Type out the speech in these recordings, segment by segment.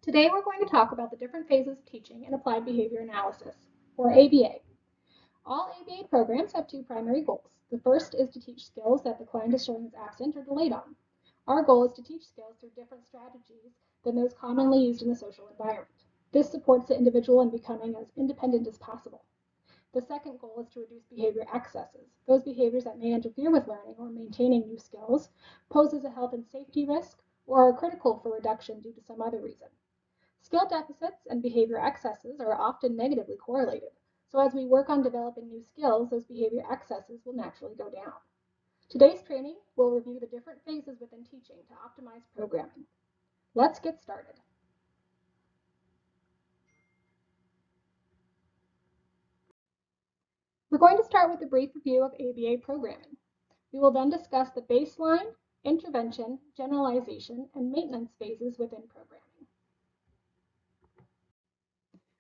Today we're going to talk about the different phases of teaching in applied behavior analysis, or ABA. All ABA programs have two primary goals. The first is to teach skills that the client is showing is absent or delayed on. Our goal is to teach skills through different strategies than those commonly used in the social environment. This supports the individual in becoming as independent as possible. The second goal is to reduce behavior excesses, those behaviors that may interfere with learning or maintaining new skills, pose as a health and safety risk, or are critical for reduction due to some other reason. Skill deficits and behavior excesses are often negatively correlated, so as we work on developing new skills, those behavior excesses will naturally go down. Today's training will review the different phases within teaching to optimize programming. Let's get started. We're going to start with a brief review of ABA programming. We will then discuss the baseline, intervention, generalization, and maintenance phases within programming.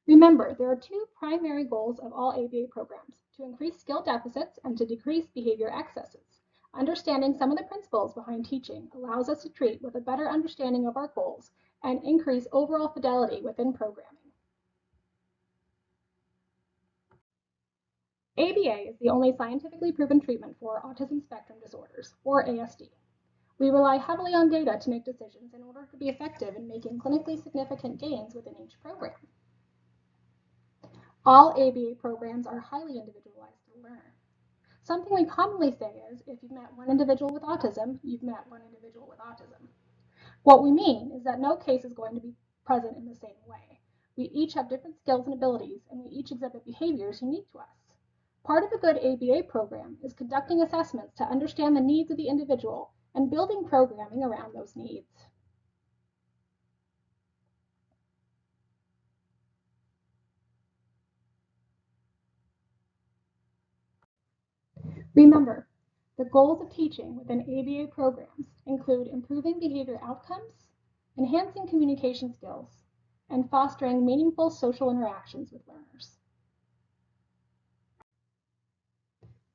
Remember, there are two primary goals of all ABA programs: to increase skill deficits and to decrease behavior excesses. Understanding some of the principles behind teaching allows us to treat with a better understanding of our goals and increase overall fidelity within programming. ABA is the only scientifically proven treatment for autism spectrum disorders, or ASD. We rely heavily on data to make decisions in order to be effective in making clinically significant gains within each program. All ABA programs are highly individualized to the learner. Something we commonly say is, if you've met one individual with autism, you've met one individual with autism. What we mean is that no case is going to be present in the same way. We each have different skills and abilities, and we each exhibit behaviors unique to us. Part of a good ABA program is conducting assessments to understand the needs of the individual and building programming around those needs. Remember, the goals of teaching within ABA programs include improving behavior outcomes, enhancing communication skills, and fostering meaningful social interactions with learners.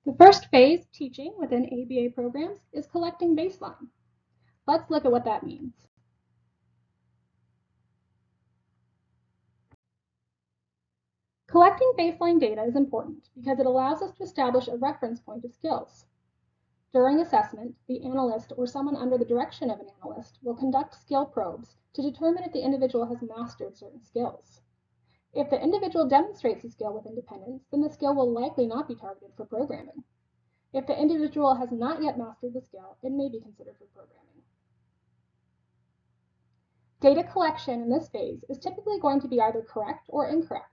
The first phase of teaching within ABA programs is collecting baseline. Let's look at what that means. Collecting baseline data is important because it allows us to establish a reference point of skills. During assessment, the analyst or someone under the direction of an analyst will conduct skill probes to determine if the individual has mastered certain skills. If the individual demonstrates the skill with independence, then the skill will likely not be targeted for programming. If the individual has not yet mastered the skill, it may be considered for programming. Data collection in this phase is typically going to be either correct or incorrect.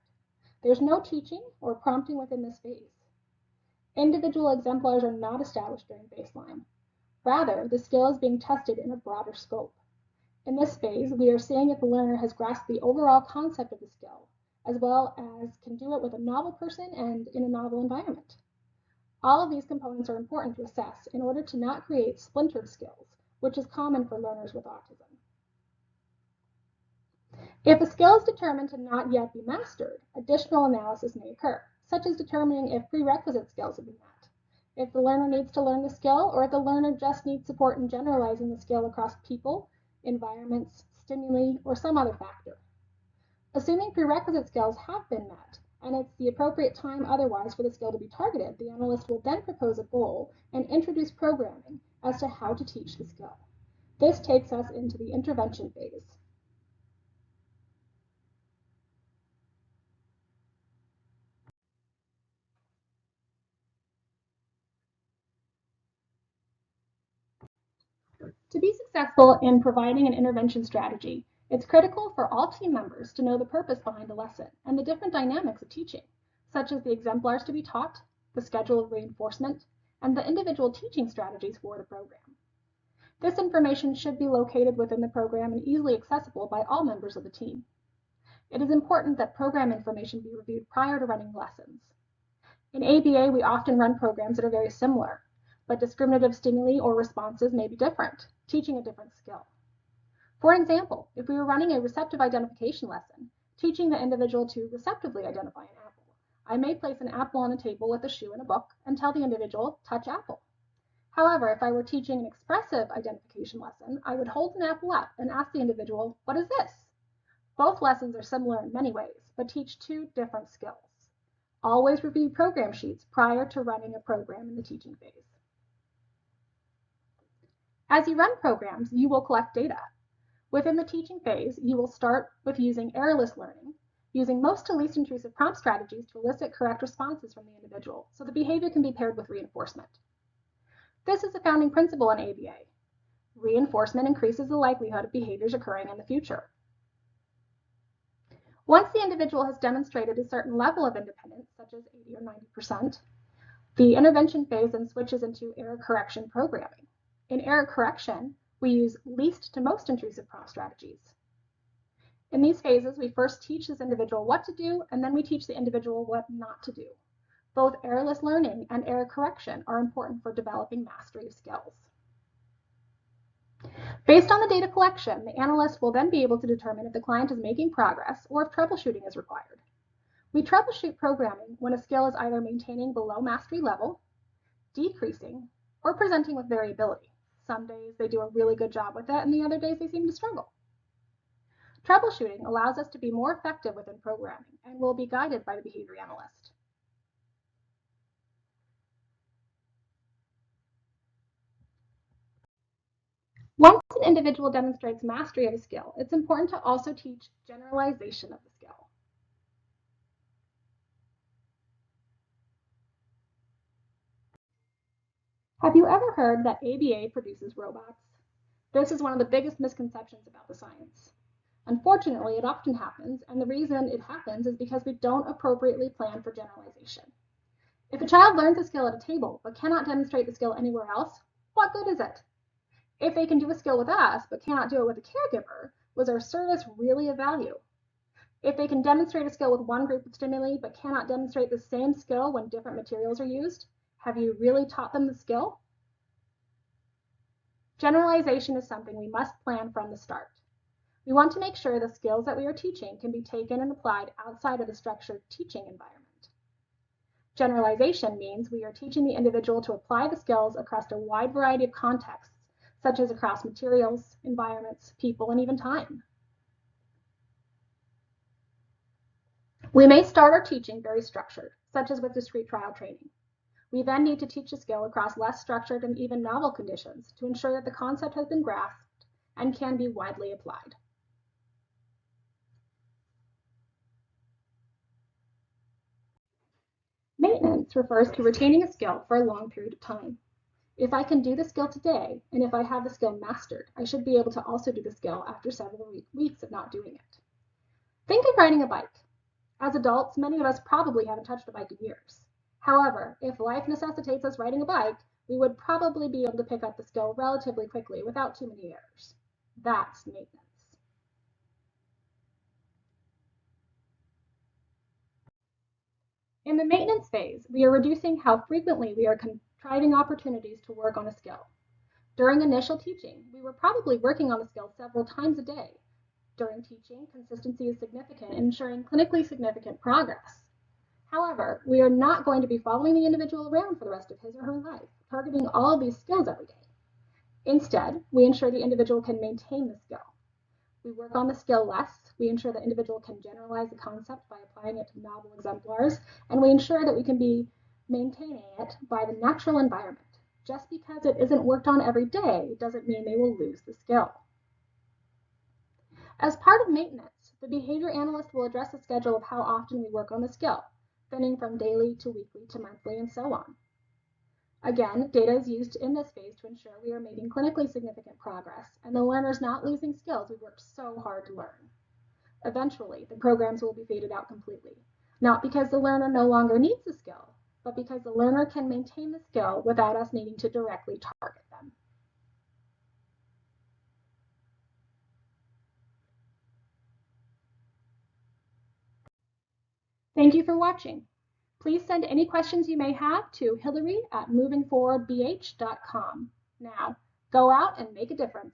There's no teaching or prompting within this phase. Individual exemplars are not established during baseline. Rather, the skill is being tested in a broader scope. In this phase, we are seeing if the learner has grasped the overall concept of the skill, as well as can do it with a novel person and in a novel environment. All of these components are important to assess in order to not create splintered skills, which is common for learners with autism. If a skill is determined to not yet be mastered, additional analysis may occur, such as determining if prerequisite skills have been met, if the learner needs to learn the skill, or if the learner just needs support in generalizing the skill across people, environments, stimuli, or some other factor. Assuming prerequisite skills have been met, and it's the appropriate time otherwise for the skill to be targeted, the analyst will then propose a goal and introduce programming as to how to teach the skill. This takes us into the intervention phase. To be successful in providing an intervention strategy, it's critical for all team members to know the purpose behind a lesson and the different dynamics of teaching, such as the exemplars to be taught, the schedule of reinforcement, and the individual teaching strategies for the program. This information should be located within the program and easily accessible by all members of the team. It is important that program information be reviewed prior to running lessons. In ABA, we often run programs that are very similar, but discriminative stimuli or responses may be different, teaching a different skill. For example, if we were running a receptive identification lesson, teaching the individual to receptively identify an apple, I may place an apple on a table with a shoe and a book and tell the individual, touch apple. However, if I were teaching an expressive identification lesson, I would hold an apple up and ask the individual, what is this? Both lessons are similar in many ways, but teach two different skills. Always review program sheets prior to running a program in the teaching phase. As you run programs, you will collect data. Within the teaching phase, you will start with using errorless learning, using most to least intrusive prompt strategies to elicit correct responses from the individual, so the behavior can be paired with reinforcement. This is a founding principle in ABA. Reinforcement increases the likelihood of behaviors occurring in the future. Once the individual has demonstrated a certain level of independence, such as 80 or 90%, the intervention phase then switches into error correction programming. In error correction, we use least to most intrusive prompt strategies. In these phases, we first teach this individual what to do, and then we teach the individual what not to do. Both errorless learning and error correction are important for developing mastery of skills. Based on the data collection, the analyst will then be able to determine if the client is making progress or if troubleshooting is required. We troubleshoot programming when a skill is either maintaining below mastery level, decreasing, or presenting with variability. Some days they do a really good job with it, and the other days they seem to struggle. Troubleshooting allows us to be more effective within programming and will be guided by the behavior analyst. Once an individual demonstrates mastery of a skill, it's important to also teach generalization of the skill. Have you ever heard that ABA produces robots? This is one of the biggest misconceptions about the science. Unfortunately, it often happens, and the reason it happens is because we don't appropriately plan for generalization. If a child learns a skill at a table but cannot demonstrate the skill anywhere else, what good is it? If they can do a skill with us but cannot do it with a caregiver, was our service really of value? If they can demonstrate a skill with one group of stimuli but cannot demonstrate the same skill when different materials are used, have you really taught them the skill? Generalization is something we must plan from the start. We want to make sure the skills that we are teaching can be taken and applied outside of the structured teaching environment. Generalization means we are teaching the individual to apply the skills across a wide variety of contexts, such as across materials, environments, people, and even time. We may start our teaching very structured, such as with discrete trial training. We then need to teach a skill across less structured and even novel conditions to ensure that the concept has been grasped and can be widely applied. Maintenance refers to retaining a skill for a long period of time. If I can do the skill today, and if I have the skill mastered, I should be able to also do the skill after several weeks of not doing it. Think of riding a bike. As adults, many of us probably haven't touched a bike in years. However, if life necessitates us riding a bike, we would probably be able to pick up the skill relatively quickly without too many errors. That's maintenance. In the maintenance phase, we are reducing how frequently we are contriving opportunities to work on a skill. During initial teaching, we were probably working on the skill several times a day. During teaching, consistency is significant in ensuring clinically significant progress. However, we are not going to be following the individual around for the rest of his or her life, targeting all of these skills every day. Instead, we ensure the individual can maintain the skill. We work on the skill less, we ensure the individual can generalize the concept by applying it to novel exemplars, and we ensure that we can be maintaining it by the natural environment. Just because it isn't worked on every day doesn't mean they will lose the skill. As part of maintenance, the behavior analyst will address the schedule of how often we work on the skill, spanning from daily to weekly to monthly and so on. Again, data is used in this phase to ensure we are making clinically significant progress and the learner is not losing skills we worked so hard to learn. Eventually, the programs will be faded out completely, not because the learner no longer needs the skill, but because the learner can maintain the skill without us needing to directly target them. Thank you for watching. Please send any questions you may have to Hillary@movingforwardbh.com. Now, go out and make a difference.